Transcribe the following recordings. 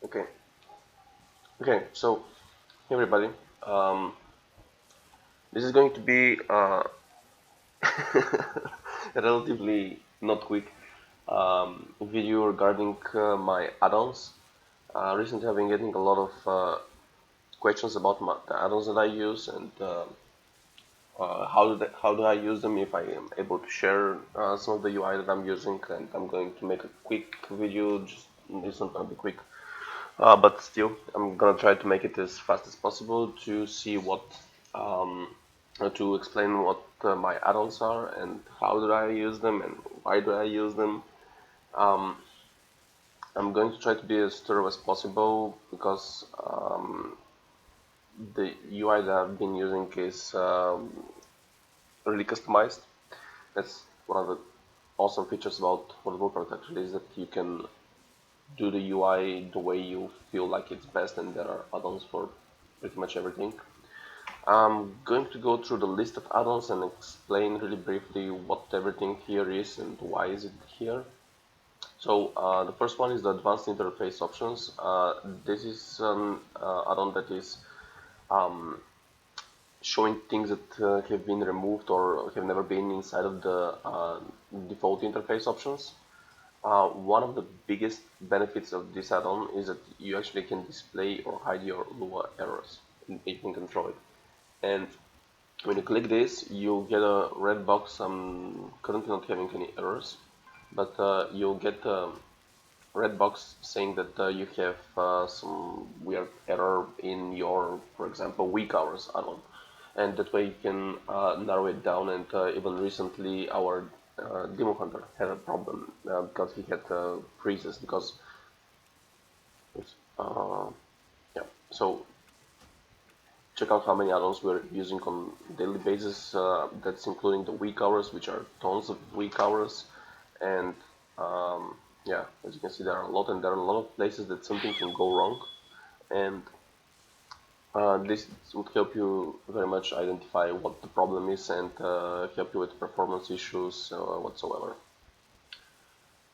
Okay. Okay. So, hey everybody. This is going to be a relatively not quick video regarding my add-ons. Recently, I've been getting a lot of questions about the add-ons that I use and how do I use them, if I am able to share some of the UI that I'm using. And I'm going to make a quick video. Just it's not going to be quick. But still, I'm gonna try to make it as fast as possible to see what, to explain what my add-ons are and how do I use them and why do I use them. Um, I'm going to try to be as thorough as possible because the UI that I've been using is really customized. That's one of the awesome features about WorldQuestTracker actually, is that you can do the UI the way you feel like it's best, and there are add-ons for pretty much everything. I'm going to go through the list of add-ons and explain really briefly what everything here is and why is it here. So the first one is the Advanced Interface Options. This is an add-on that is um, showing things that have been removed or have never been inside of the default interface options. One of the biggest benefits of this add-on is that you actually can display or hide your Lua errors. You can control it. And when you click this, you'll get a red box. I'm currently not having any errors, but you'll get a red box saying that you have some weird error in your, for example, WeakAuras add-on. And that way you can narrow it down. And even recently, our demo hunter had a problem because he had freezes because, uh, yeah. So check out how many add-ons we're using on a daily basis. That's including the WeakAuras, which are tons of WeakAuras. And yeah, as you can see, there are a lot, and there are a lot of places that something can go wrong. And this would help you very much identify what the problem is and help you with performance issues whatsoever.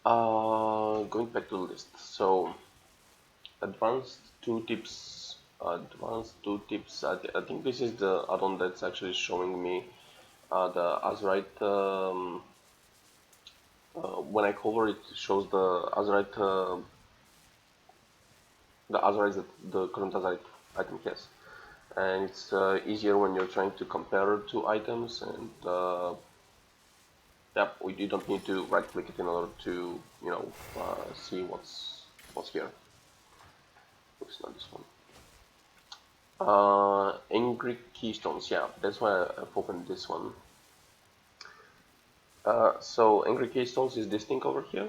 Going back to the list. So, advanced tooltips. Advanced tooltips. I think this is the add-on that's actually showing me the Azerite. When I cover it, shows the Azerite, the Azerite that the current Azerite item has. And it's easier when you're trying to compare two items, and yeah, you don't need to right click it in order to see what's here. It's not this one. AngryKeystones, yeah, that's why I've opened this one. So AngryKeystones is this thing over here.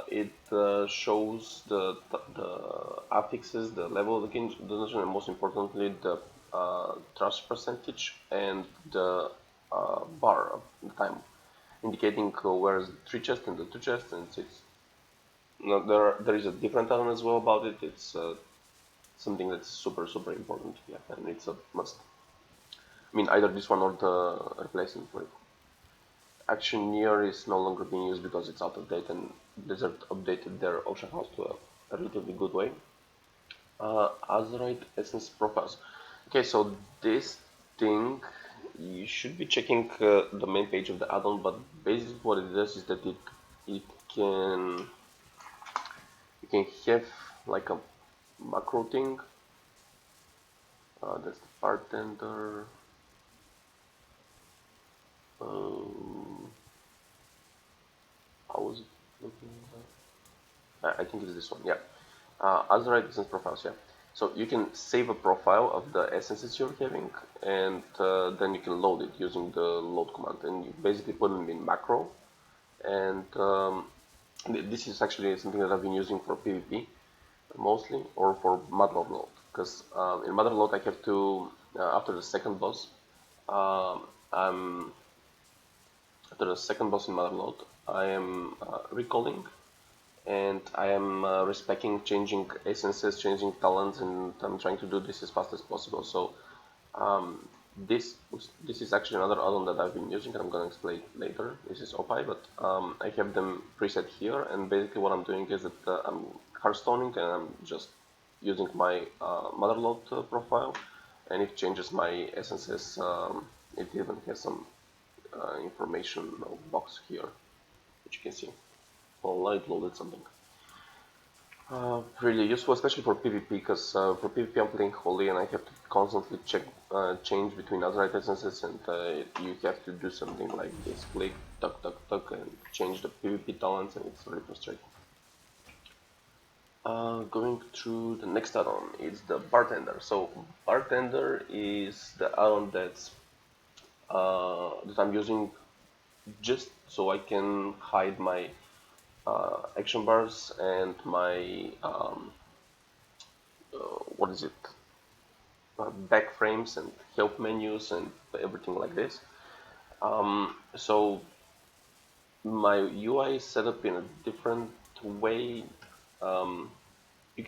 It shows the affixes, the level of the dungeon, and most importantly the trust percentage and the bar of the time, indicating where is the 3 chest and the 2 chest, and it's there is a different add-on as well about it. It's something that's super important, yeah, and it's a must. I mean, either this one or the replacement for it. Actioneer is no longer being used because it's out of date, and Blizzard updated their ocean house to a relatively good way. AzeriteEssenceProfiles. Okay, so this thing, you should be checking the main page of the add-on, but basically what it does is that it can you can have like a macro thing. That's the Bartender. I was looking at, I think it's this one, yeah. Azerite Essence Profiles, yeah. So you can save a profile of the essences you're having, and then you can load it using the load command, and you basically put them in macro. And this is actually something that I've been using for PvP mostly, or for Motherlode load, because in Motherlode I have to, after the second boss, I'm after the second boss in Motherlode, I am recalling, and I am respecting changing essences, changing talents, and I'm trying to do this as fast as possible. So this is actually another add-on that I've been using, and I'm going to explain later. This is OPie, but I have them preset here, and basically what I'm doing is that I'm hardstoning, and I'm just using my motherload profile, and it changes my essences. It even has some information box here, which you can see. Well, I loaded something. Really useful, especially for PvP, because for PvP I'm playing Holy and I have to constantly change between Azerite essences, and you have to do something like this, click, tuck, tuck, tuck, and change the PvP talents, and it's really frustrating. Going through the next add-on is the Bartender. So Bartender is the add-on that I'm using just so I can hide my action bars and my what is it, back frames and help menus and everything like this. So my UI is set up in a different way.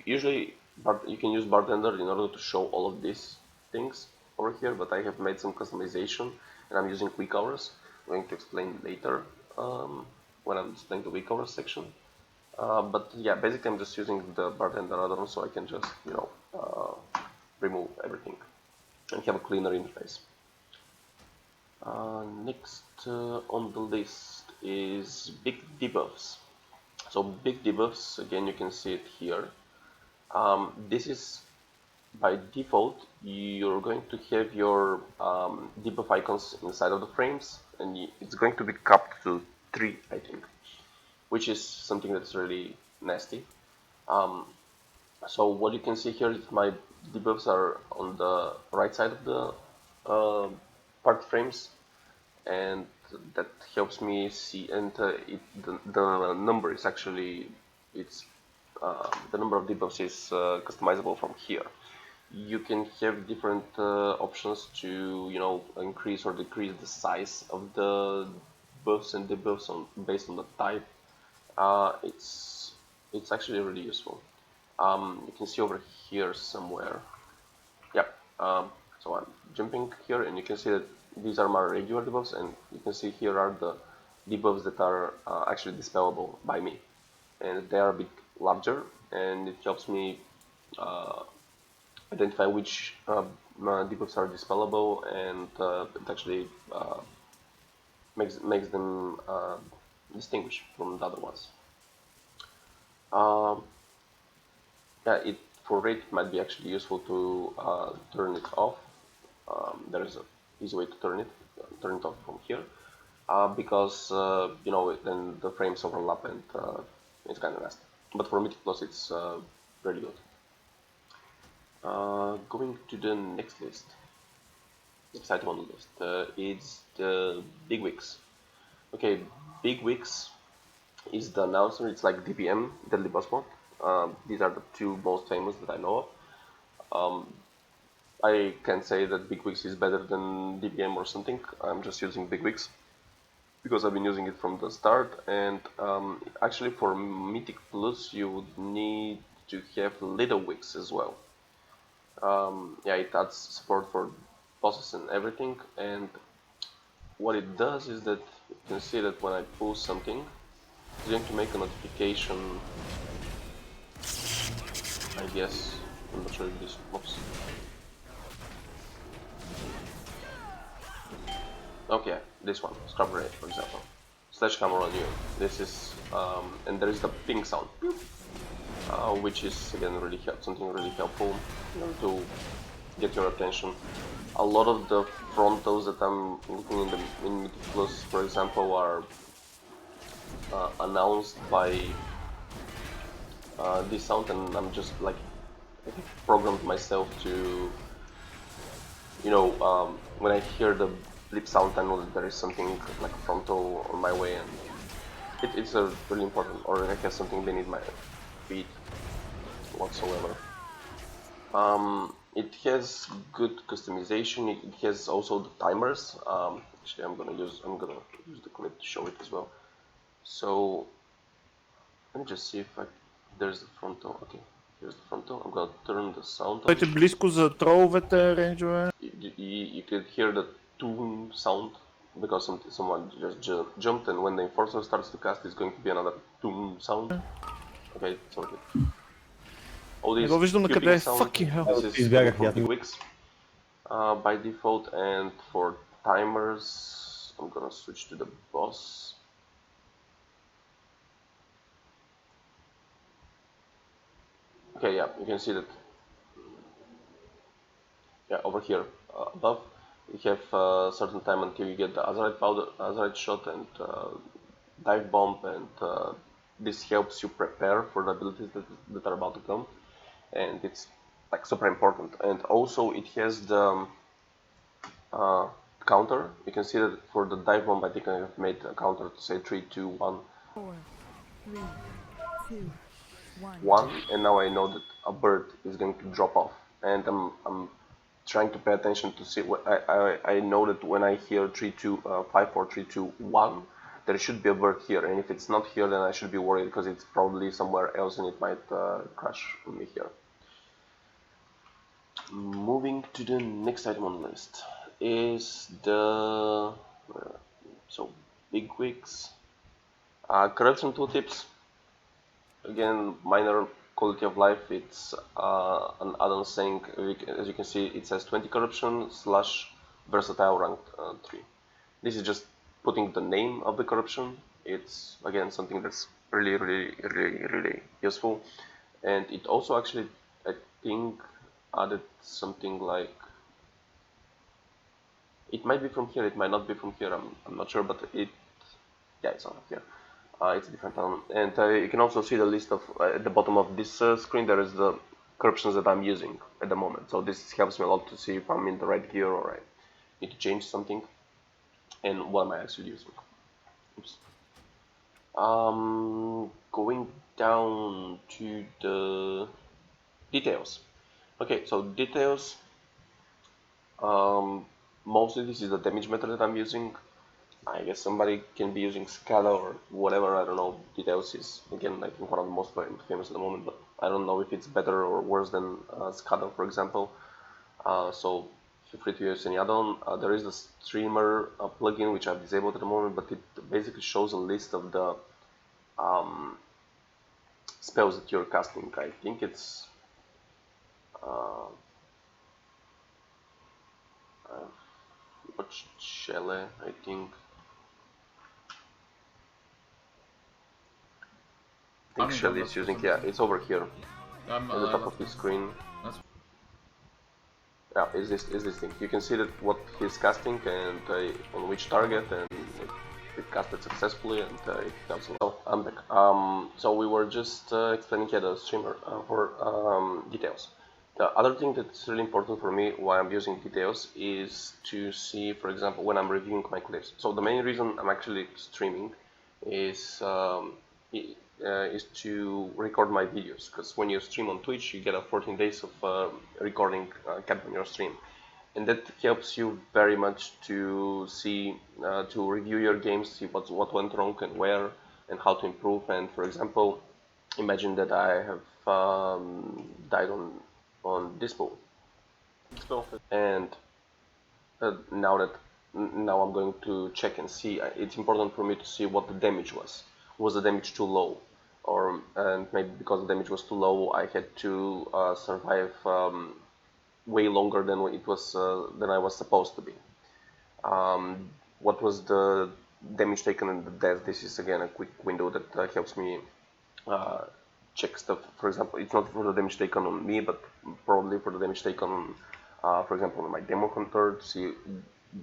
Usually you can use Bartender in order to show all of these things over here, but I have made some customization and I'm using WeakAuras. I'm going to explain later when I'm displaying the WeakAuras section. But yeah, basically I'm just using the Bartender add-on so I can just, remove everything and have a cleaner interface. Next on the list is BigDebuffs. So BigDebuffs, again, you can see it here. This is by default, you're going to have your debuff icons inside of the frames, and it's going to be capped to 3, I think, which is something that's really nasty. So what you can see here is my debuffs are on the right side of the part frames, and that helps me see, and the number is actually, it's the number of debuffs is customizable from here. You can have different options to, increase or decrease the size of the buffs and debuffs based on the type. It's actually really useful. You can see over here somewhere. Yep. So I'm jumping here, and you can see that these are my regular debuffs, and you can see here are the debuffs that are actually dispellable by me, and they are a bit larger, and it helps me identify which debuffs are dispellable, and it actually makes them distinguish from the other ones. Yeah, for rate it might be actually useful to turn it off. There is an easy way to turn it off from here, because then the frames overlap and it's kind of nasty. But for Mythic Plus, it's really good. Going to the next list, next item on the list, is the BigWigs. Okay, BigWigs is the announcer. It's like DBM, Deadly Boss Mod. These are the two most famous that I know of. I can say that BigWigs is better than DBM or something. I'm just using BigWigs because I've been using it from the start, and actually for Mythic Plus you would need to have LittleWigs as well. Yeah, it adds support for bosses and everything, and what it does is that you can see that when I pull something, it's going to make a notification, I guess. I'm not sure if this pops. Okay, this one, Scrub Ray, for example. Sledgehammer on you. This is, and there is the ping sound, which is again really something really helpful to get your attention. A lot of the frontals that I'm looking in Mythic Plus, for example, are announced by this sound, and I'm just like programmed myself to, when I hear the blip sound, I know that there is something like a frontal on my way, and it's a really important, or I have something beneath my feet whatsoever. It has good customization. It has also the timers. Actually, I'm gonna use the clip to show it as well. So let me just see if there's the frontal. Okay, here's the frontal. I'm gonna turn the sound on. Близко за троловете рейнджове. You could hear the toon sound because someone just jumped, and when the enforcer starts to cast, it's going to be another toon sound. Okay, it's okay. all these wil wist cubing cadê? sound. Fucking hell. This is coming from BigWigs by default, and for timers, I'm gonna switch to the boss. Okay, yeah, you can see that. Yeah, over here above, you have a certain time until you get the Azerite powder, Azerite shot, and dive bomb, and this helps you prepare for the abilities that are about to come, and it's like super important. And also it has the counter. You can see that for the dive bomb, I think I have made a counter to say 3, 2, 1. 4, 3, 2, 1, and now I know that a bird is going to drop off, and I'm trying to pay attention to see what I know that when I hear 3, 2, 5, 4, 3, 2, 1, there should be a bird here, and if it's not here, then I should be worried because it's probably somewhere else and it might crash on me here. Moving to the next item on the list is the so BigWigs, CorruptionTooltips. Again, minor quality of life. It's an add-on saying, as you can see, it says 20 corruption / versatile rank 3. This is just putting the name of the corruption. It's again something that's really useful, and it also actually, I think, added something like, it might be from here, it might not be from here, I'm not sure, but yeah, it's on here. It's a different one, and you can also see the list of at the bottom of this screen. There is the corruptions that I'm using at the moment. So this helps me a lot to see if I'm in the right gear or I need to change something, and what am I actually using. Oops. Going down to the details. Okay, so details. Mostly this is the damage method that I'm using. I guess somebody can be using Scala or whatever, I don't know. Details is, again, I think one of the most famous at the moment, but I don't know if it's better or worse than Scala, for example. So feel free to use any add-on. There is the streamer plugin, which I've disabled at the moment, but it basically shows a list of the spells that you're casting. I think it's Shelle, I think. I think Shelle is using, yeah, it's over here at the top of the screen. Yeah, is this thing. You can see that what he's casting and on which target, and it casted successfully, and it helps a lot. Oh, I'm back. So we were just explaining the streamer for details. The other thing that's really important for me why I'm using details is to see, for example, when I'm reviewing my clips. So the main reason I'm actually streaming is to record my videos, because when you stream on Twitch, you get a 14 days of recording kept on your stream, and that helps you very much to see, to review your games, see what went wrong and where, and how to improve. And for example, imagine that I have died on this pool, and now I'm going to check and see. It's important for me to see what the damage was. Was the damage too low? Or and maybe because the damage was too low, I had to survive way longer than it was than I was supposed to be. What was the damage taken and the death? This is again a quick window that helps me check stuff. For example, it's not for the damage taken on me, but probably for the damage taken on, for example, on my demo hunter, to see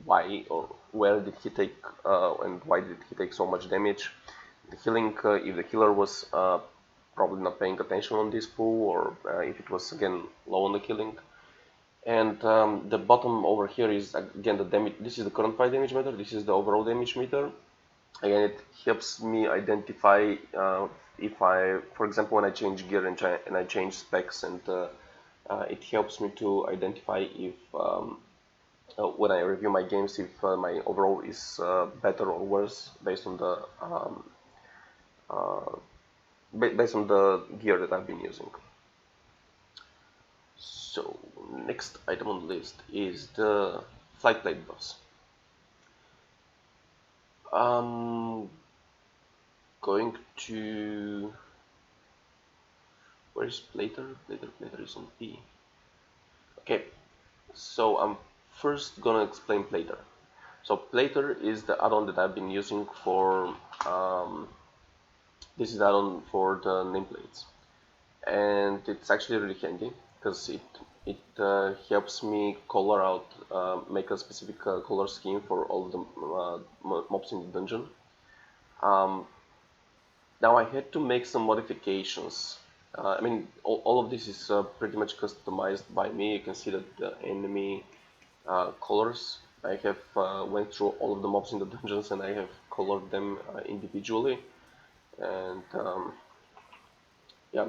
why or where did he take and why did he take so much damage. The healing, if the healer was probably not paying attention on this pool, or if it was again low on the healing. And the bottom over here is again the damage. This is the current fight damage meter. This is the overall damage meter. Again, it helps me identify if I, for example, when I change gear and I change specs, and it helps me to identify if when I review my games, if my overall is better or worse based on the gear that I've been using. So next item on the list is the flyPlateBuffs. Going to Where is Plater? Plater is on P. Okay, so I'm first gonna explain Plater. So Plater is the add-on that I've been using for this is the add-on for the nameplates, and it's actually really handy because it helps me color out, make a specific color scheme for all of the mobs in the dungeon. Now I had to make some modifications. I mean, all of this is pretty much customized by me. You can see that the enemy colors, I have went through all of the mobs in the dungeons and I have colored them individually. And yeah,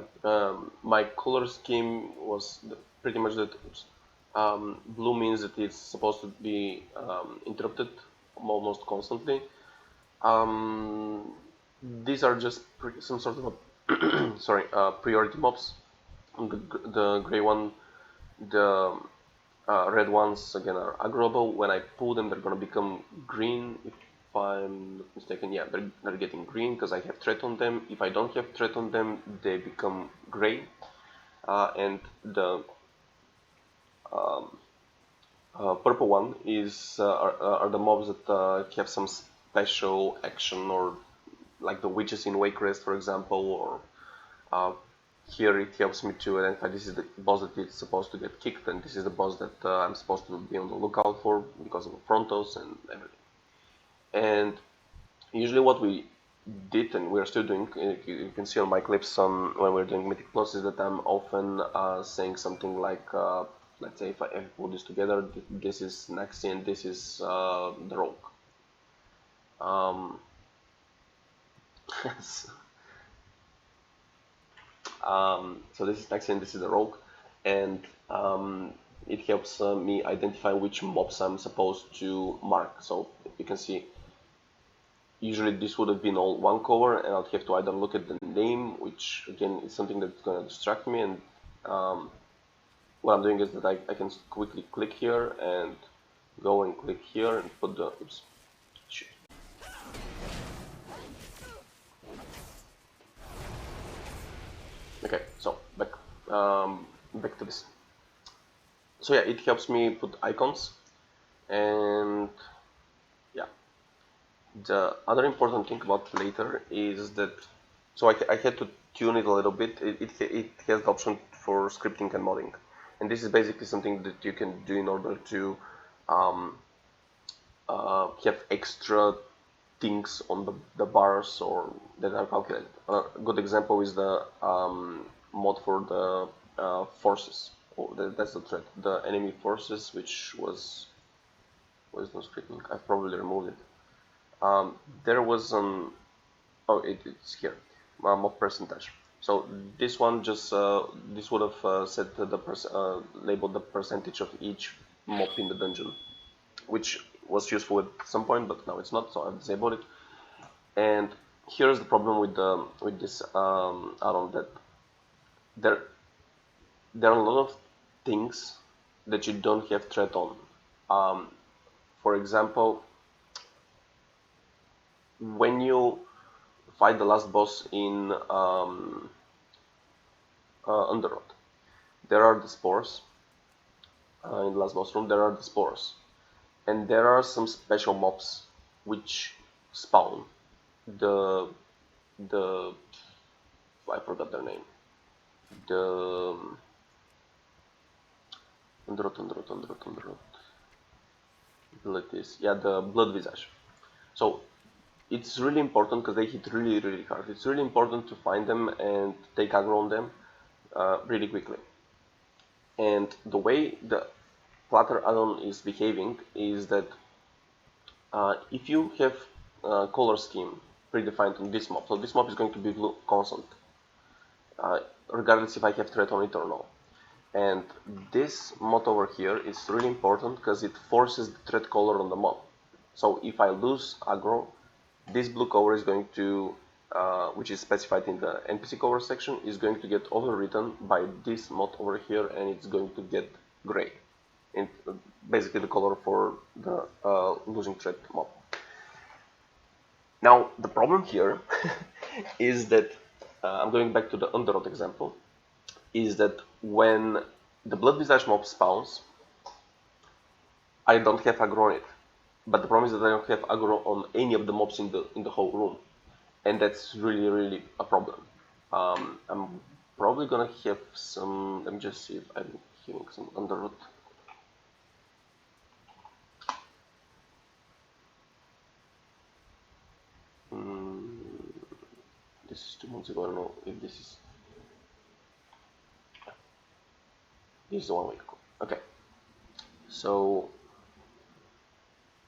my color scheme was pretty much that blue means that it's supposed to be interrupted almost constantly. These are just some sort of a sorry, priority mobs. The gray one, the red ones again are aggroable. When I pull them, they're gonna become green. If I'm not mistaken, yeah, they're getting green because I have threat on them. If I don't have threat on them, they become gray. And the purple one is are the mobs that have some special action, or like the witches in Wake Rest, for example, or here it helps me to identify this is the boss that is supposed to get kicked, and this is the boss that I'm supposed to be on the lookout for because of the frontos and everything. And usually what we did, and we're still doing, you can see on my clips when we're doing Mythic Plus, is that I'm often saying something like, let's say if I put this together, this is Naxi and this is the Rogue. So this is Naxi and this is the Rogue, and it helps me identify which mobs I'm supposed to mark. So you can see, usually this would have been all one cover, and I'd have to either look at the name, which again is something that's going to distract me, and what I'm doing is that I can quickly click here and go and click here and put the, oops, shit. Okay, so back to this. So yeah, it helps me put icons, and yeah. The other important thing about Plater is that, so I had to tune it a little bit. It has the option for scripting and modding, and this is basically something that you can do in order to have extra things on the bars or that are calculated. A good example is the mod for the forces. Oh, that's the threat. The enemy forces, which was no scripting. I probably removed it. There was an, oh, it's here, mob percentage. So this one just this would have set the labeled the percentage of each mob in the dungeon, which was useful at some point, but now it's not, so I've disabled it. And here's the problem with this add-on, that there are a lot of things that you don't have threat on. For example, when you fight the last boss in Underworld, there are the spores. In the last boss room, there are the spores, and there are some special mobs which spawn. The I forgot their name. The Underworld. Like this, yeah, the Blood Visage. So it's really important because they hit really hard. It's really important to find them and take aggro on them really quickly. And the way the Platter add-on is behaving is that if you have a color scheme predefined on this mob, so this mob is going to be blue constant, regardless if I have threat on it or no. And this mod over here is really important because it forces the threat color on the mob. So if I lose aggro, this blue color is going to, which is specified in the NPC color section, is going to get overwritten by this mod over here, and it's going to get gray. And basically the color for the losing threat mob. Now the problem here is that I'm going back to the Underworld example. is that when the Blood Visage mob spawns, I don't have aggro on it. But the problem is that I don't have aggro on any of the mobs in the whole room, and that's really a problem. I'm probably gonna have some. Let me just see if I'm hearing some underroot. This is 2 months ago. I don't know if this is. This is 1 week ago. Okay. So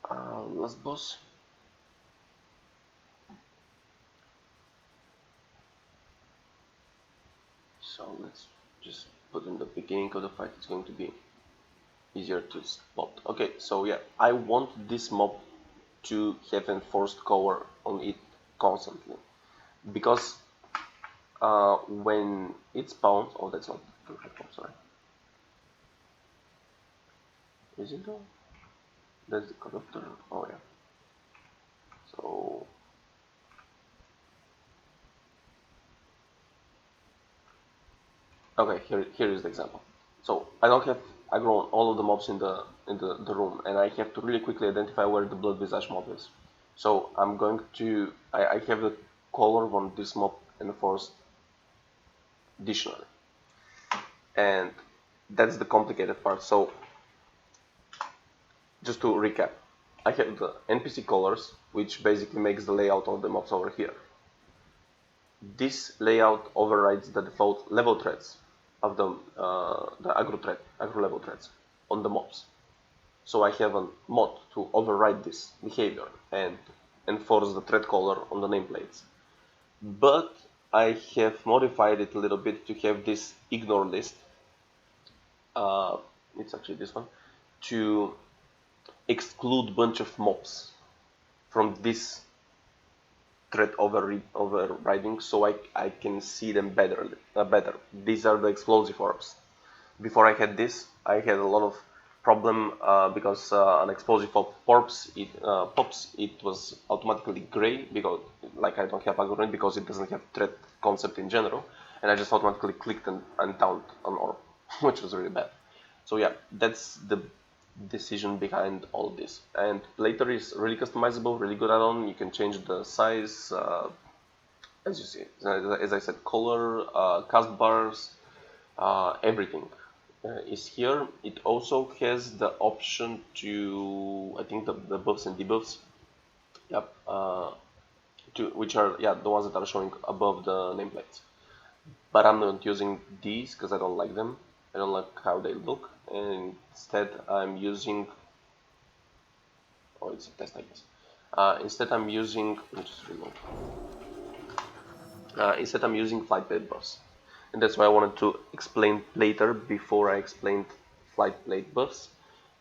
last boss. So let's just put in the beginning of the fight. It's going to be easier to spot. Okay, so yeah, I want this mob to have enforced cover on it constantly, because when it spawns, oh, that's not perfect, I'm sorry. Is it though? That's the corruptor. Oh yeah. So okay, here is the example. So I don't have aggro on all of the mobs in the room, and I have to really quickly identify where the Blood Visage mob is. So I'm going to I have the color on this mob enforced additionally, and that's the complicated part. So just to recap, I have the NPC colors, which basically makes the layout of the mobs over here. This layout overrides the default level threads of the aggro level threads on the mobs. So I have a mod to override this behavior and enforce the thread color on the nameplates. But I have modified it a little bit to have this ignore list. It's actually this one, to exclude bunch of mobs from this thread overriding, so I can see them better. These are the explosive orbs. Before I had this, I had a lot of problem because an explosive orb pops. It was automatically gray because like I don't have aggro because it doesn't have thread concept in general, and I just automatically clicked and downed an orb, which was really bad. So yeah, that's the decision behind all of this. And Platter is really customizable, really good add-on. You can change the size, as you see, as I said, color, cast bars, everything is here. It also has the option to, I think, the buffs and debuffs. Yep, which are the ones that are showing above the nameplates. But I'm not using these because I don't like them. I don't like how they look, and instead I'm using, oh, it's a test, I guess. Instead I'm using, instead I'm using flyPlateBuffs, and that's why I wanted to explain later before I explained flyPlateBuffs.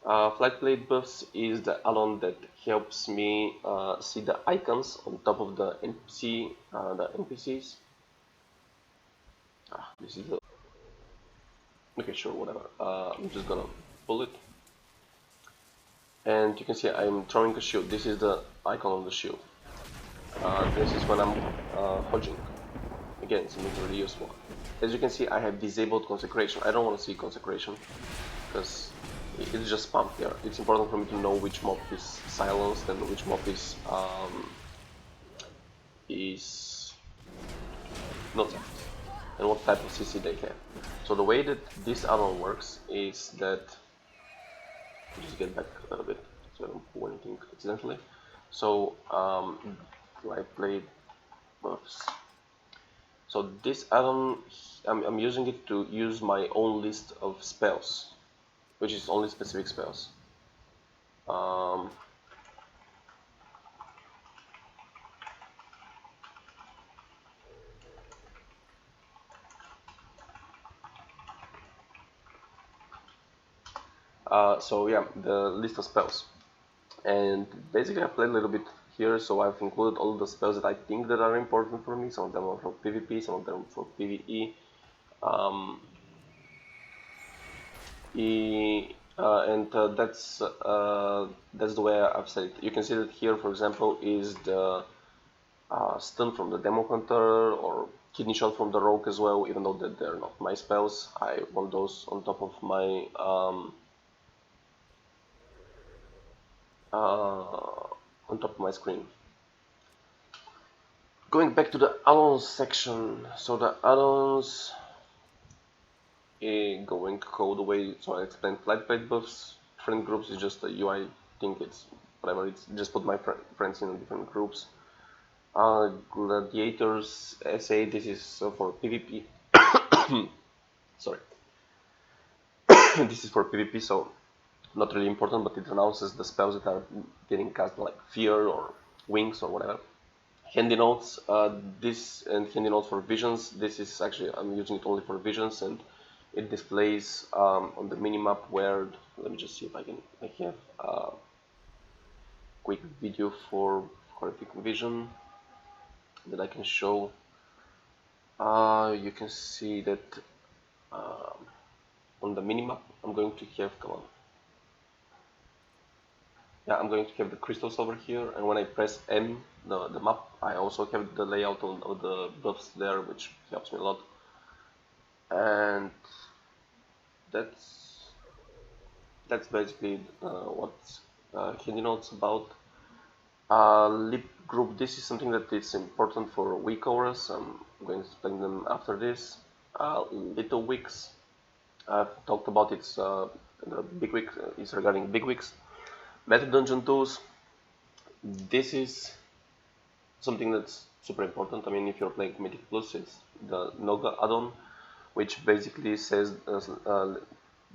flyPlateBuffs is the add-on that helps me see the icons on top of the NPCs. This is the okay, sure, whatever. I'm just gonna pull it, and you can see I'm throwing a shield. This is the icon on the shield. This is when I'm hodging. Again, it's really useful. As you can see, I have disabled consecration. I don't want to see consecration because it's just spam here. It's important for me to know which mob is silenced and which mob is not silenced, and what type of CC they have. So the way that this add-on works is that, just get back a little bit so I don't pull anything accidentally. So flyPlateBuffs. So this add-on, I'm using it to use my own list of spells, which is only specific spells. So yeah, the list of spells, and basically I played a little bit here, so I've included all the spells that I think that are important for me. Some of them are for PvP, some of them for PvE. That's the way I've said it. You can see that here, for example, is the stun from the Demo Hunter, or kidney shot from the rogue as well, even though that they're not my spells. I want those on top of my screen. Going back to the addons section, so the addons going code away. So I explained flyPlateBuffs. Friend groups is just a UI thing. It's whatever. It's just put my friends in different groups. Gladiators SA. This is for PvP. Sorry. This is for PvP, so not really important, but it announces the spells that are getting cast, like Fear or Wings or whatever. HandyNotes, this and HandyNotes for visions. This is actually, I'm using it only for visions, and it displays on the minimap where, let me just see if I have a quick video for horrific vision that I can show. You can see that on the minimap, I'm going to have, I'm going to have the crystals over here, and when I press M, the map, I also have the layout of the buffs there, which helps me a lot. And that's basically what HandyNotes about. Lip group, this is something that is important for WeakAuras. I'm going to explain them after this. LittleWigs, I've talked about it. The BigWigs is regarding BigWigs. MethodDungeonTools, this is something that's super important. I mean, if you're playing Mythic Plus, it's the Noga add-on, which basically says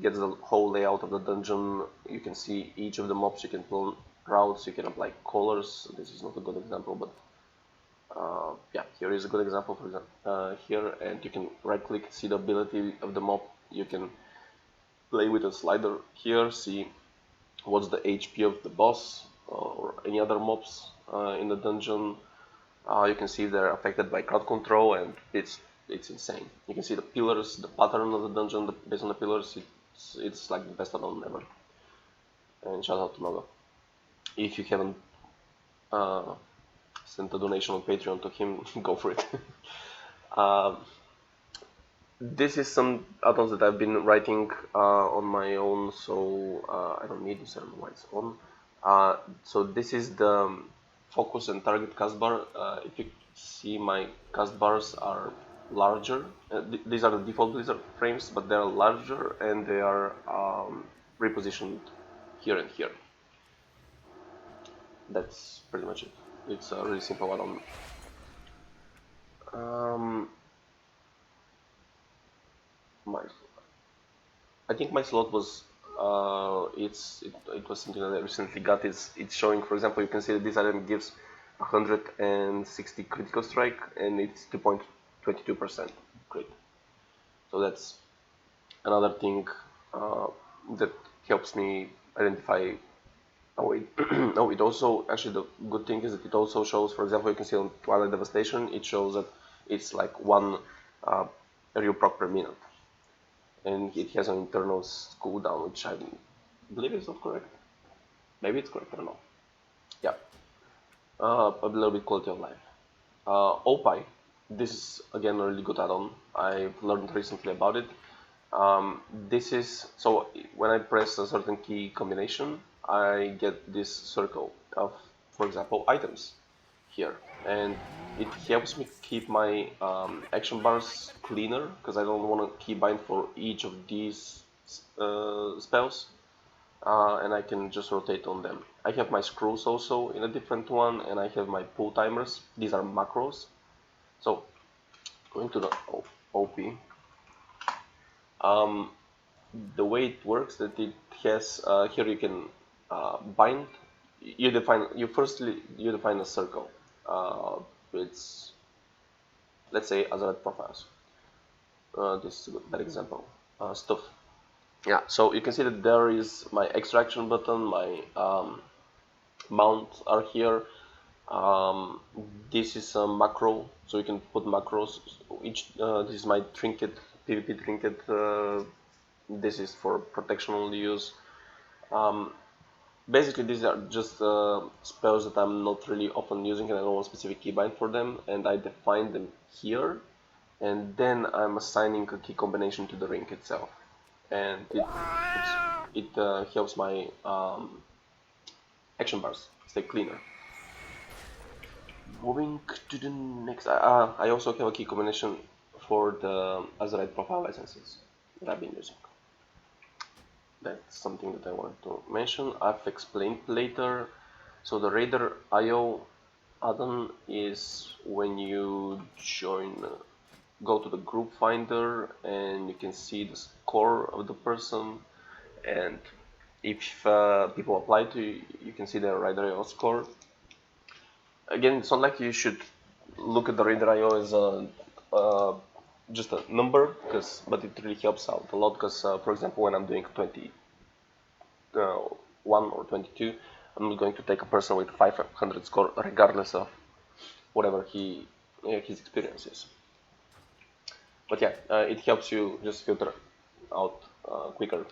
gets the whole layout of the dungeon. You can see each of the mobs, you can pull routes, you can apply colors. This is not a good example, but yeah, here is a good example. For example, here, and you can right-click, see the ability of the mob. You can play with a slider here, see what's the HP of the boss or any other mobs in the dungeon. You can see they're affected by crowd control, and it's insane. You can see the pillars, the pattern of the dungeon based on the pillars. It's like the best add-on ever. And shout out to Noga. If you haven't sent a donation on Patreon to him, go for it. This is some add-ons that I've been writing on my own, so I don't need this. I don't know why it's on. So this is the focus and target cast bar. If you see, my cast bars are larger. These are the default Blizzard frames, but they are larger and they are repositioned here and here. That's pretty much it. It's a really simple add-on. I think my slot was it was something that I recently got. It's showing, for example, you can see that this item gives 160 critical strike and it's 2.22% crit. So that's another thing that helps me identify. Oh, it also, actually, the good thing is that it also shows, for example, you can see on Twilight Devastation, it shows that it's like one aerial proc per minute. And it has an internal cooldown, which I believe is not correct. Maybe it's correct, I don't know. Yeah. A little bit quality of life. OPie, this is again a really good add-on. I've learned recently about it. This is, so when I press a certain key combination, I get this circle of, for example, items here, and it helps me keep my action bars cleaner, because I don't want to keybind for each of these spells, and I can just rotate on them. I have my screws also in a different one, and I have my pull timers. These are macros. So going to the OP, the way it works, that it has here you can bind. You define a circle. It's, let's say, AzeriteProfiles. This is a bad example. Stuff. Yeah, so you can see that there is my extraction button, my mount are here. This is a macro, so you can put macros. This is my trinket, PvP trinket. This is for protectional use. Basically, these are just spells that I'm not really often using, and I don't want specific keybind for them, and I define them here. and then I'm assigning a key combination to the ring itself, and it helps my action bars stay cleaner. Moving to the next, I also have a key combination for the Azerite profile licenses that I've been using. That's something that I wanted to mention. I've explained later. So the RaiderIO add-on is when you go to the group finder and you can see the score of the person, and if people apply to you, you can see their RaiderIO score. Again, it's not like you should look at the RaiderIO as just a number, but it really helps out a lot. Because, for example, when I'm doing 21 or 22, I'm not going to take a person with 500 score, regardless of whatever his experience is. But yeah, it helps you just filter out quicker.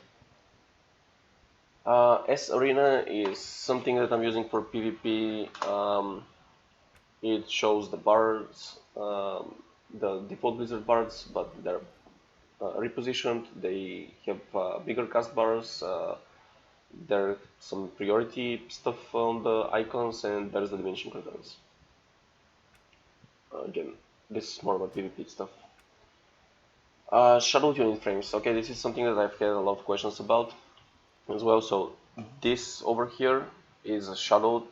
sArena is something that I'm using for PvP. It shows the bards, the default Blizzard bards, but they're repositioned. They have bigger cast bars. There are some priority stuff on the icons, and there's the diminishing returns. Again, this is more about PvP stuff. ShadowedUnitFrames. Okay, this is something that I've had a lot of questions about as well. So this over here is a shadowed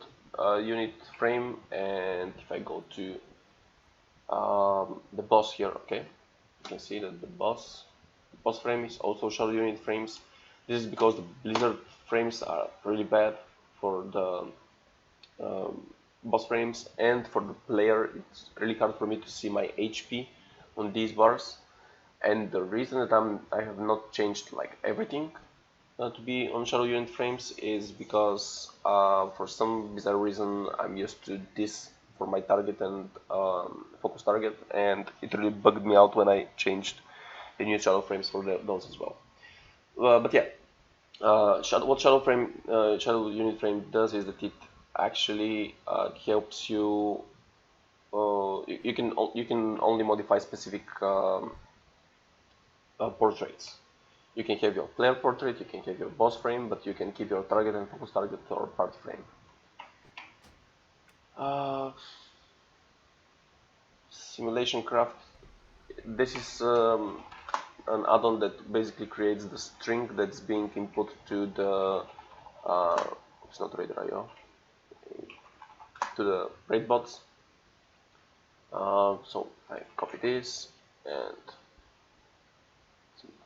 unit frame, and if I go to the boss here, okay, you can see that the boss frame is also shadowed unit frames. This is because the Blizzard frames are really bad for the boss frames, and for the player it's really hard for me to see my HP on these bars. And the reason that I have not changed like everything to be on shadow unit frames is because for some bizarre reason I'm used to this for my target and focus target, and it really bugged me out when I changed the new shadow frames for those as well. But yeah, what shadow unit frame does is that it actually helps you. You can only modify specific portraits. You can have your player portrait, you can have your boss frame, but you can keep your target and focus target or part frame. Simulationcraft. This is an add-on that basically creates the string that's being input to the it's not RaiderIO, to the raid bots. So I copy this and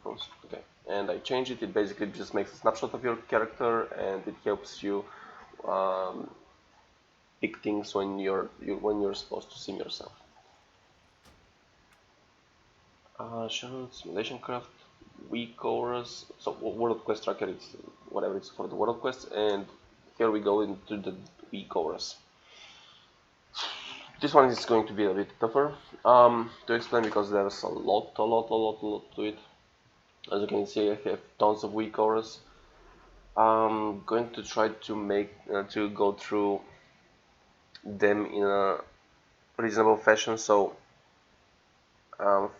okay, and I change it. It basically just makes a snapshot of your character, and it helps you pick things when you're supposed to sim yourself. Simulationcraft, WeakAuras, so WorldQuestTracker, it's whatever it's for the WorldQuest, and here we go into the WeakAuras. This one is going to be a bit tougher to explain because there's a lot to it. As you can see, I have tons of WeakAuras. I'm going to try to go through them in a reasonable fashion. So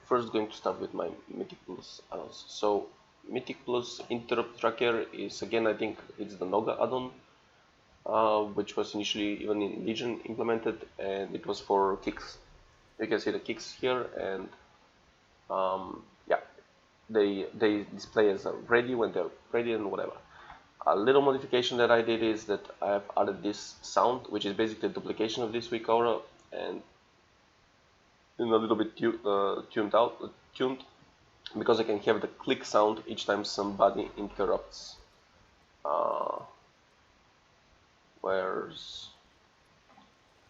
first going to start with my Mythic Plus add-ons. So Mythic Plus Interrupt Tracker is, again, I think it's the Noga add-on, which was initially even in Legion implemented, and it was for kicks. You can see the kicks here, and yeah, they display as ready when they're ready and whatever. A little modification that I did is that I have added this sound, which is basically a duplication of this WeakAura, and in a little bit tuned, because I can have the click sound each time somebody interrupts.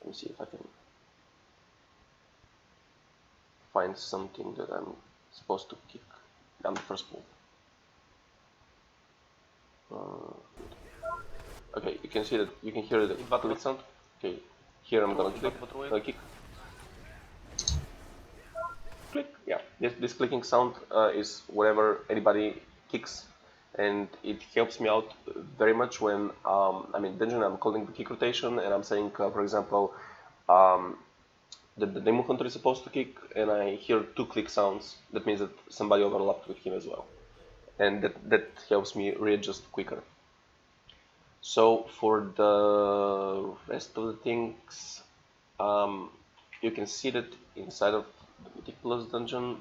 Let me see if I can find something that I'm supposed to kick down the first move. Okay, you can see that you can hear the click sound. Okay, here I'm gonna kick. Click. Yeah, this clicking sound is whenever anybody kicks, and it helps me out very much when I'm in dungeon. I'm calling the kick rotation, and I'm saying, for example, that the demon hunter is supposed to kick, and I hear 2 click sounds. That means that somebody overlapped with him as well, and that helps me readjust quicker. So for the rest of the things, you can see that inside of the Mythic Plus dungeon,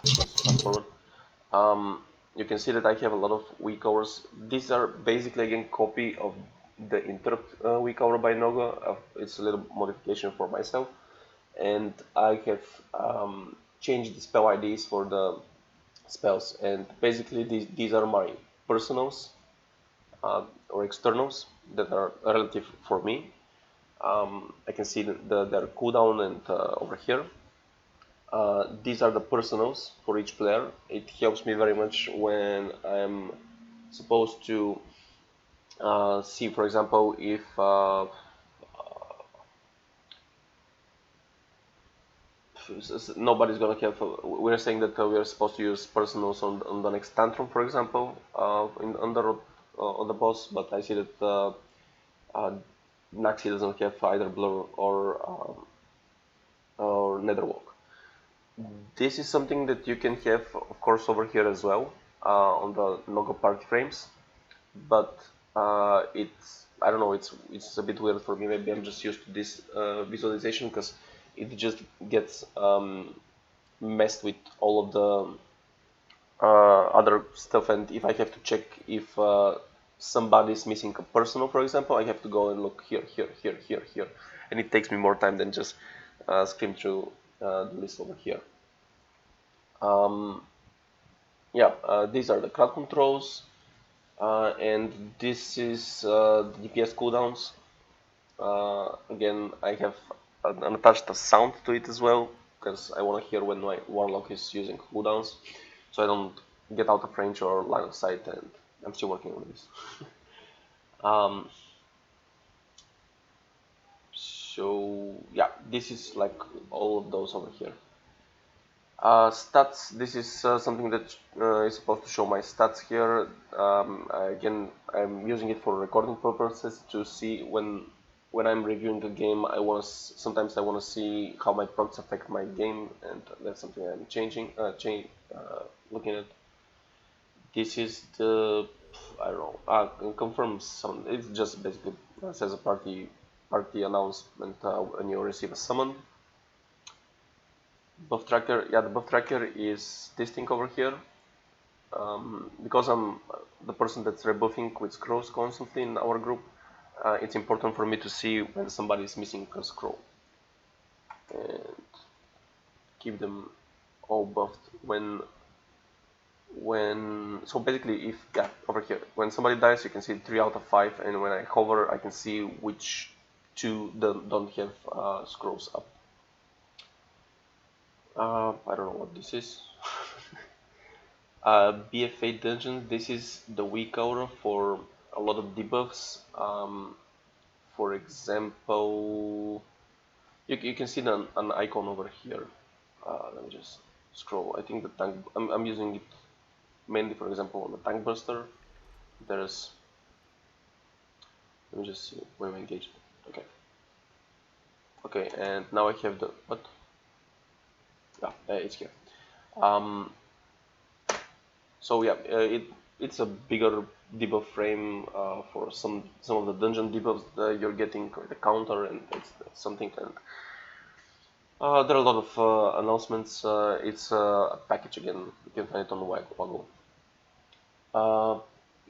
fast forward, you can see that I have a lot of weak hours. These are basically again copy of the interrupt weak hour by Noga. It's a little modification for myself, and I have changed the spell IDs for the spells, and basically these are my personals or externals that are relative for me. I can see their cooldown and over here. These are the personals for each player. It helps me very much when I'm supposed to see, for example, if nobody's gonna have. We're saying that we are supposed to use personals on the next tantrum, for example, on the boss, but I see that Naxi doesn't have either blur or netherwalk. This is something that you can have, of course, over here as well on the Nogo party frames, but it's, I don't know, it's a bit weird for me. Maybe I'm just used to this visualization because it just gets messed with all of the other stuff, and if I have to check if somebody's missing a personal, for example, I have to go and look here, and it takes me more time than just skim through the list over here. Yeah, these are the crowd controls, and this is the DPS cooldowns. Again, I have attached a sound to it as well, because I want to hear when my warlock is using cooldowns, so I don't get out of range or line of sight, and I'm still working on this. So yeah, this is like all of those over here. Stats, this is something that is supposed to show my stats here. Again, I'm using it for recording purposes to see when I'm reviewing the game. Sometimes I want to see how my procs affect my game, and that's something I'm looking at. This is the, I don't know, confirm some. It's just basically says a party announcement when you receive a summon. Buff tracker, yeah, the buff tracker is this thing over here. Because I'm the person that's rebuffing with scrolls constantly in our group, it's important for me to see when somebody is missing a scroll and keep them all buffed so basically, if, yeah, over here, when somebody dies, you can see 3 out of 5, and when I hover, I can see which 2 don't have scrolls up. I don't know what this is. BFA dungeon, this is the weak aura for a lot of debuffs. For example, you can see an icon over here. Let me just scroll. I think the tank, I'm using it mainly, for example, on the tank buster. There's, let me just see when we engage. Okay, and now I have the, what? Yeah, it's here. So yeah, it's a bigger debuff frame for some of the dungeon debuffs that you're getting, the counter, and it's something. And there are a lot of announcements. It's a package again. You can find it on Waggle.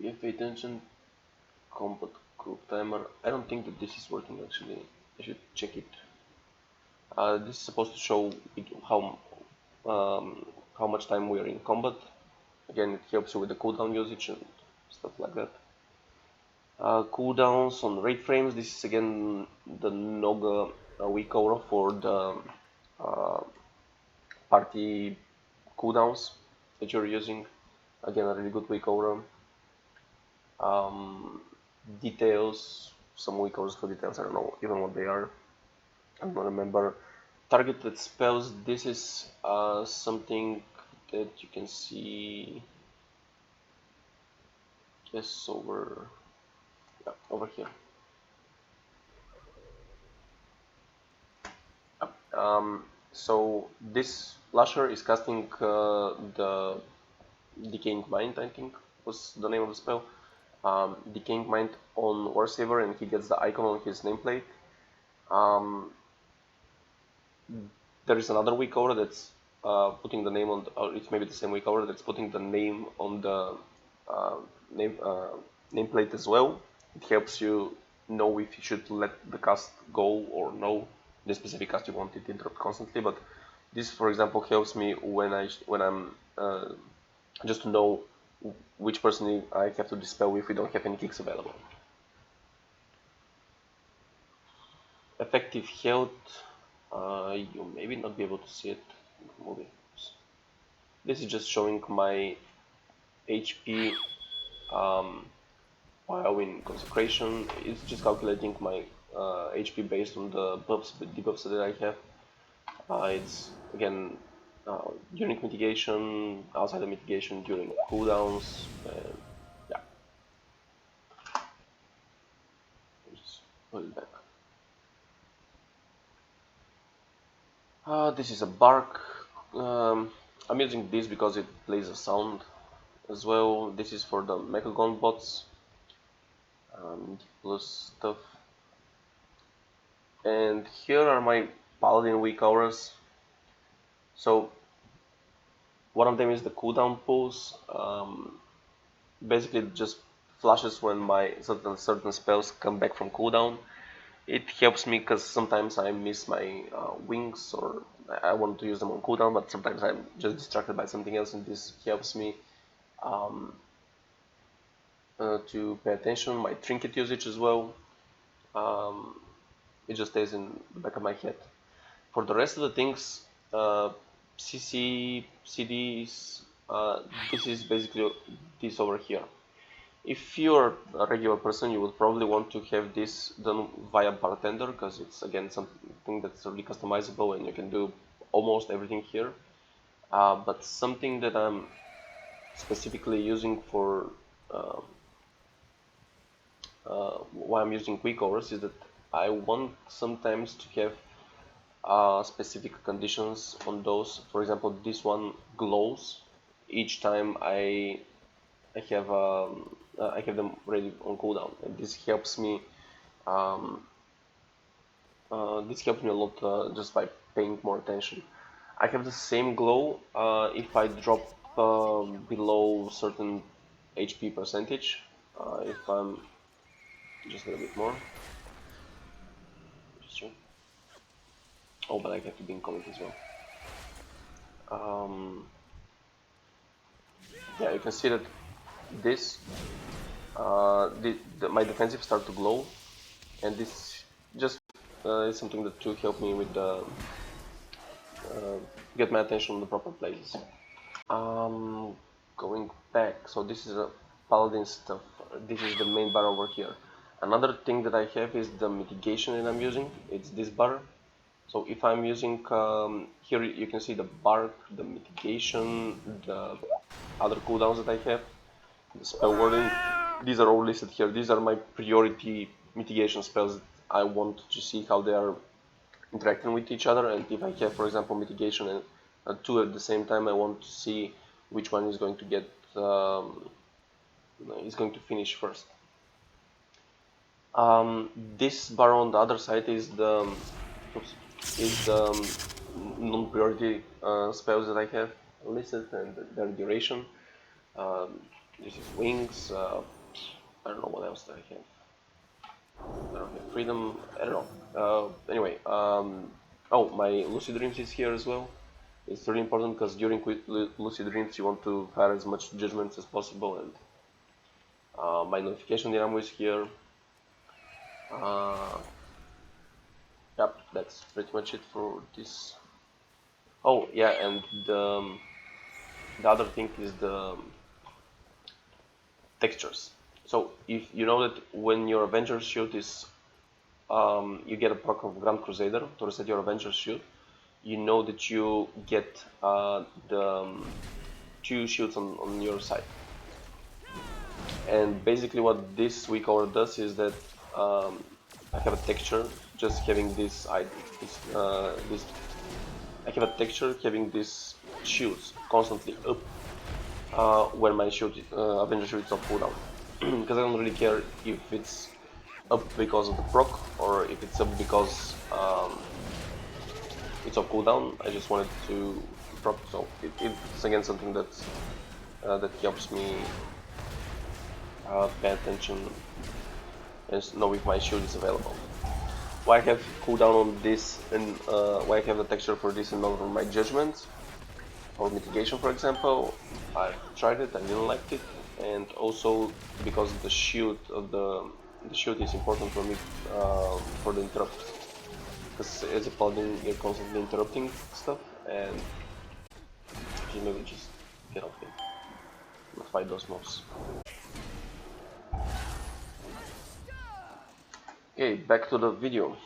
If we dungeon combat group timer, I don't think that this is working actually. I should check it. This is supposed to show how much time we are in combat. Again, it helps you with the cooldown usage and stuff like that. Cooldowns on raid frames. This is again the Noga weak aura for the party cooldowns that you're using. Again, a really good weak aura. Details, some weak auras for details. I don't know even what they are. I don't remember. Targeted spells. This is something that you can see. Yes, over here. So this Lasher is casting the Decaying Mind, I think was the name of the spell. Decaying Mind on Warsaver, and he gets the icon on his nameplate. There is another WeakAura that's putting the name on, or it's maybe the same WeakAura that's putting the name on the nameplate as well. It helps you know if you should let the cast go or no. The specific cast you want it to interrupt constantly, but this, for example, helps me when I'm just to know which person I have to dispel if we don't have any kicks available. Effective health, you maybe not be able to see it in the movie. This is just showing my HP while in Consecration. It's just calculating my HP based on the debuffs that I have. It's again during mitigation, outside of mitigation, during cooldowns, and yeah. Just put it back. This is a bark. I'm using this because it plays a sound as well. This is for the Mechagon bots, plus stuff. And here are my Paladin WeakAuras. So one of them is the cooldown pulse. Basically, it just flashes when my certain spells come back from cooldown. It helps me because sometimes I miss my wings, or I want to use them on cooldown, but sometimes I'm just distracted by something else, and this helps me to pay attention. My trinket usage as well. It just stays in the back of my head. For the rest of the things, CC, CDs, this is basically this over here. If you're a regular person, you would probably want to have this done via Bartender, because it's again something that's really customizable and you can do almost everything here. But something that I'm specifically using for why I'm using WeakAuras is that I want sometimes to have specific conditions on those. For example, this one glows each time I have them ready on cooldown, and this helps me. This helps me a lot just by paying more attention. I have the same glow if I drop below certain HP percentage. If I'm just a little bit more. Oh, but I have to be in comment as well. Yeah, you can see that this my defensive start to glow, and this just is something that to help me with the get my attention on the proper places. Going back, so this is a paladin stuff. This is the main bar over here. Another thing that I have is the mitigation that I'm using. It's this bar. So if I'm using here, you can see the bark, the mitigation, the other cooldowns that I have, the spell wording. These are all listed here. These are my priority mitigation spells that I want to see how they are interacting with each other. And if I have, for example, mitigation and two at the same time, I want to see which one is going to get is going to finish first. This bar on the other side is the non-priority spells that I have listed and their duration. This is wings. I don't know what else that I have. I don't have freedom. I don't know. Anyway, oh, my lucid dreams is here as well. It's really important because during lucid dreams you want to fire as much judgments as possible, and my notification dynamo is here. Yep, that's pretty much it for this. Oh yeah, and the other thing is the textures. So if you know that when your Avengers shield is, you get a proc of Grand Crusader to reset your Avengers shield, you know that you get the two shields on your side. And basically what this WeakAura does is that I have a texture just having this I have a texture having these shields constantly up when my shield, Avenger shield is on cooldown. Because I don't really care if it's up because of the proc or if it's up because it's on cooldown. I just wanted to proc, so it's again something that's that helps me pay attention and know if my shield is available. Why I have cooldown on this and why I have the texture for this and not on my judgment or mitigation, for example. I tried it, I didn't like it, and also because the shield of the shield is important for me for the interrupt. Because as a paladin, you're constantly interrupting stuff, and maybe just get off it, not fight those mobs. Okay, back to the video.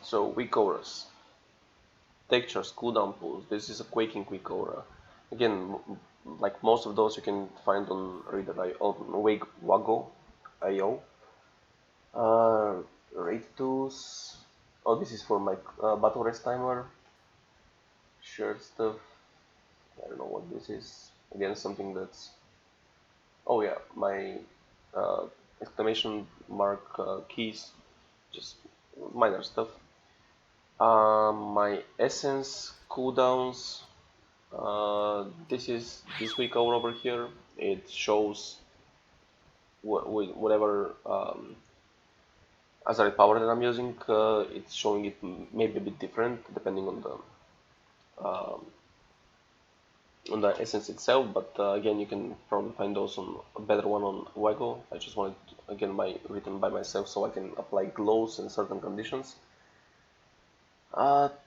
So WeakAuras, textures, cooldown pools. This is a quaking WeakAura. Again, like most of those you can find on RaiderIO, on WeakWago.io. Raid tools. Oh, this is for my battle rest timer. Shared stuff. I don't know what this is. Again, something that's. Oh yeah, my exclamation mark keys. Just minor stuff. My essence cooldowns. This is this WeakAura over here. It shows whatever Azerite power that I'm using. It's showing it maybe a bit different depending on the essence itself. But again, you can probably find those on a better one on Wago. I just wanted again my written by myself so I can apply glows in certain conditions.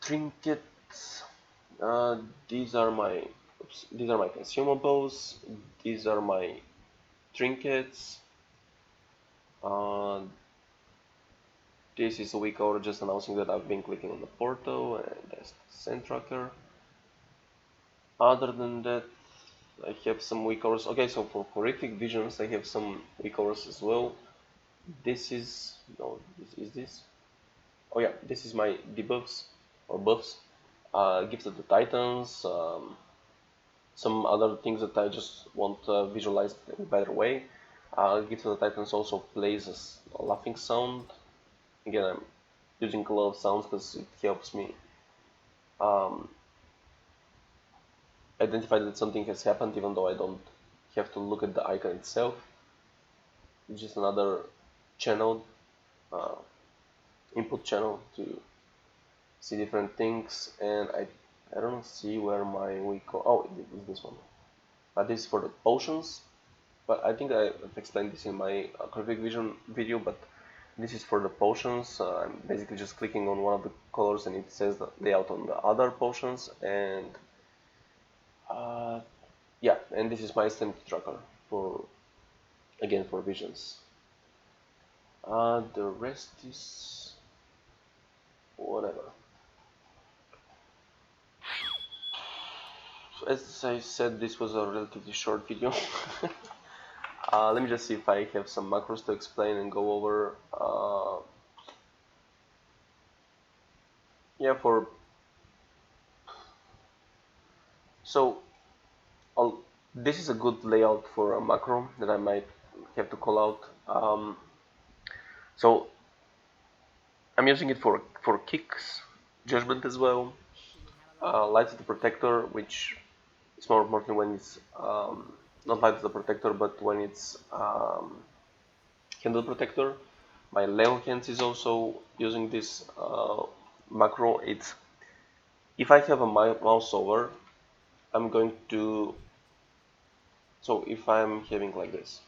Trinkets. These are my consumables. These are my trinkets. This is a WeakAura just announcing that I've been clicking on the portal, and that's the send tracker. Other than that, I have some WeakAuras. Okay, so for horrific visions, I have some WeakAuras as well. This is this. Oh yeah, this is my debuffs or buffs. Gifts of the Titans. Some other things that I just want visualized in a better way. Gifts of the Titans also plays a laughing sound. Again, I'm using a lot of sounds because it helps me identify that something has happened even though I don't have to look at the icon itself. It's just another channel, input channel to see different things, and I don't see where my oh, it's this one. This is for the potions, but I think I've explained this in my graphic vision video, but this is for the potions. I'm basically just clicking on one of the colors and it says the layout on the other potions, and yeah, and this is my stamp tracker for, again, for visions. The rest is whatever. So as I said, this was a relatively short video. Let me just see if I have some macros to explain and go over. Yeah, so this is a good layout for a macro that I might have to call out. So I'm using it for kicks, judgment as well, light of the protector, which is more important when it's not light of the protector, but when it's candle protector. My Leo hands is also using this macro. It's if I have a mouse over, I'm going to. So if I'm having like this,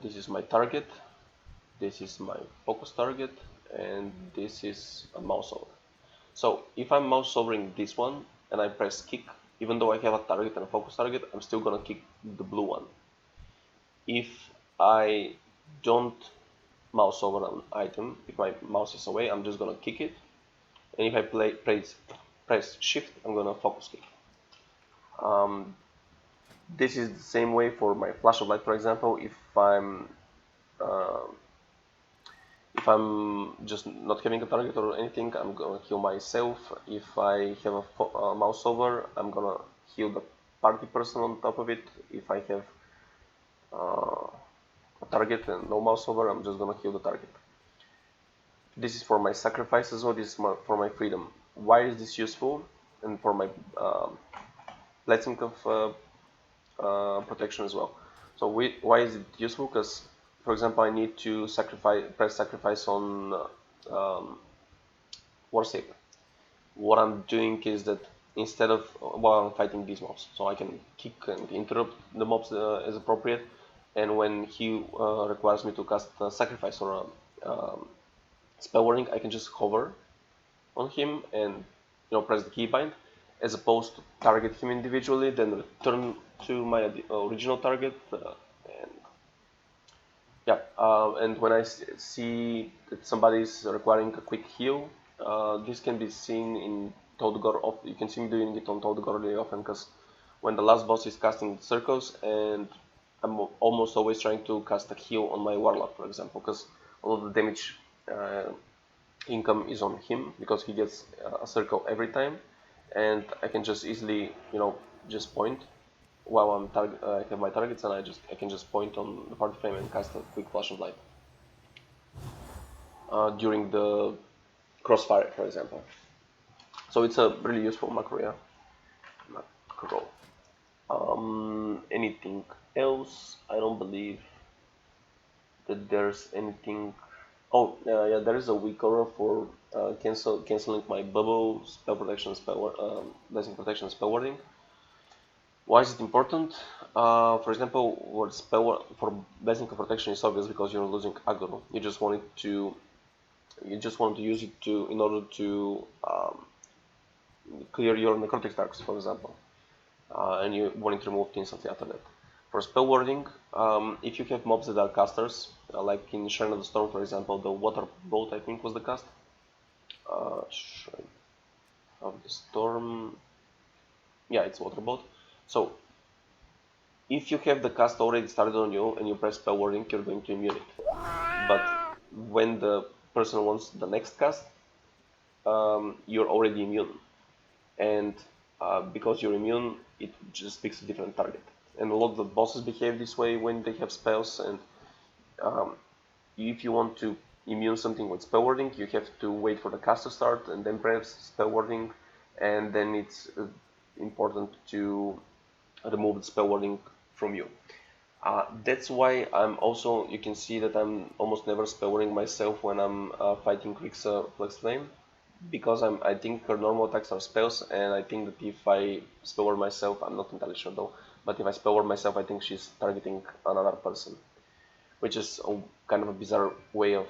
this is my target, this is my focus target, and this is a mouse over. So if I'm mouse overing this one and I press kick, even though I have a target and a focus target, I'm still gonna kick the blue one. If I don't mouse over an item, if my mouse is away, I'm just gonna kick it. And if I press shift, I'm gonna focus kick. This is the same way for my flash of light, for example. If if I'm just not having a target or anything, I'm gonna heal myself. If I have a mouse over, I'm gonna heal the party person on top of it. If I have a target and no mouse over, I'm just gonna heal the target. This is for my sacrifice as well. This is for my freedom. Why is this useful? And for my blessing of protection as well. So why is it useful? Because, for example, I need to press sacrifice on War Saber. What I'm doing is that instead of while I'm fighting these mobs, so I can kick and interrupt the mobs as appropriate, and when he requires me to cast a sacrifice or a spell warding, I can just hover on him and press the keybind, as opposed to target him individually, then return to my original target, and yeah. And when I see that somebody is requiring a quick heal, this can be seen in Toadgore. You can see me doing it on Toadgore really often, because when the last boss is casting circles, and I'm almost always trying to cast a heal on my Warlock, for example, because all of the damage income is on him, because he gets a circle every time, and I can just easily, just point while I have my targets, and I can just point on the party frame and cast a quick flash of light during the crossfire, for example. So it's a really useful macro, yeah. Macro. Anything else? I don't believe that there's anything. Oh, yeah, there is a WeakAuras for canceling my bubble, spell protection, blessing protection, spell warding. Why is it important? For example, for blessing of protection is obvious because you're losing aggro. You just want to use it in order to clear your necrotic stacks, for example, and you want to remove instantly after that. For spell warding, if you have mobs that are casters, like in Shrine of the Storm, for example, the water boat I think was the cast. Shrine of the Storm, yeah, it's water boat. So if you have the cast already started on you and you press spell warding, you're going to immune it. But when the person wants the next cast, you're already immune, and because you're immune, it just picks a different target. And a lot of the bosses behave this way when they have spells, and if you want to immune something with spell warding, you have to wait for the cast to start and then press spell warding, and then it's important to remove the spell warding from you. That's why you can see that I'm almost never spell warding myself when I'm fighting Kriegs Flex Flame, because I think her normal attacks are spells, and I think that if I spell ward myself, I'm not entirely sure though, but if I spell ward myself, I think she's targeting another person, which is kind of a bizarre way of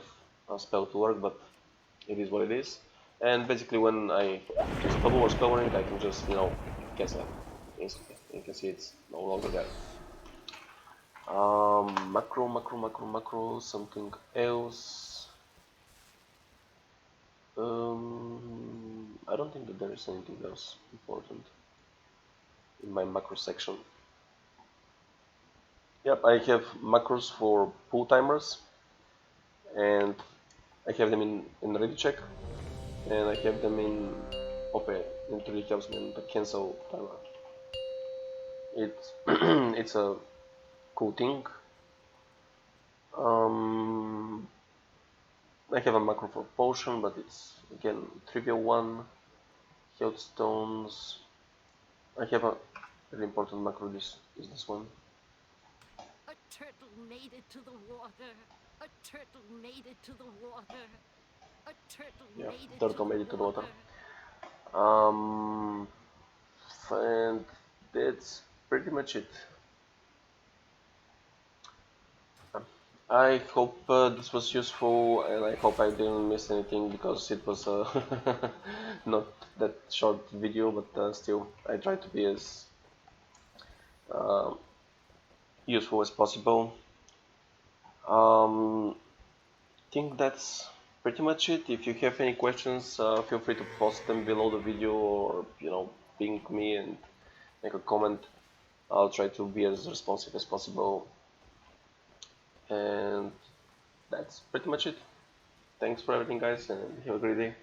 spell to work, but it is what it is. And basically when I just bubble or spell warding, I can just, cancel it instantly. You can see it's no longer there. Macro, something else. I don't think that there is anything else important in my macro section. Yep, I have macros for pull timers, and I have them in ready check, and I have them in OPie. It really helps me in the cancel timer. It's a cool thing. I have a macro for potion, but it's again trivial one. Health stones. I have a really important macro. This is this one. A turtle made it to the water. A turtle made it to the water. A turtle made it to the water. And that's pretty much it. I hope this was useful, and I hope I didn't miss anything, because it was not that short video, but still I tried to be as useful as possible. Think that's pretty much it. If you have any questions, feel free to post them below the video, or ping me and make a comment. I'll try to be as responsive as possible, and that's pretty much it. thanks for everything, guys, and have a great day.